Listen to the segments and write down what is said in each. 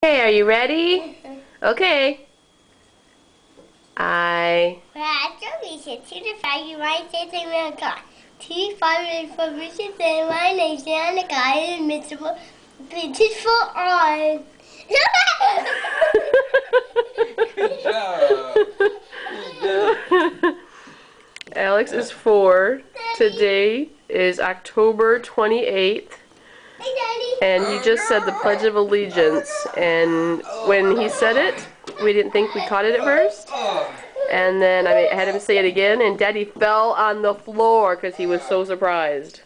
Okay, are you ready? Okay. I... Good job. You did it. Alex is 4. Today is October 28th. And he just said the Pledge of Allegiance. And when he said it, we didn't think we caught it at first. And then I had him say it again, and Daddy fell on the floor because he was so surprised.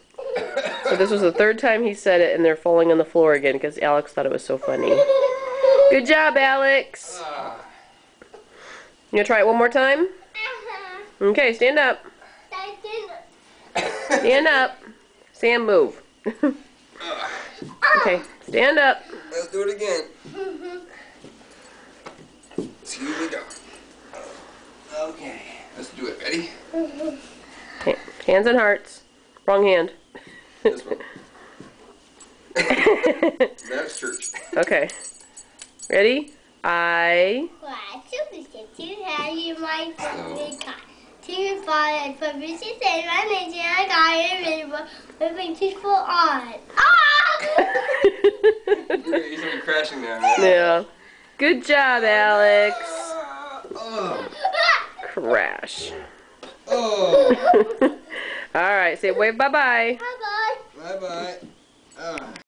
So this was the 3rd time he said it, and they're falling on the floor again because Alex thought it was so funny. Good job, Alex. You gonna try it one more time? Okay, stand up. Stand up. Sam, move. Okay, stand up. Let's do it again. Excuse me, dog. Okay, let's do it. Ready? Okay, hands and hearts. Wrong hand. This one. That's church. Okay. Ready? I... He's gonna be crashing now. Right? Yeah. Good job, Alex. Oh. Crash. Oh. Alright, say wave bye-bye. Bye-bye.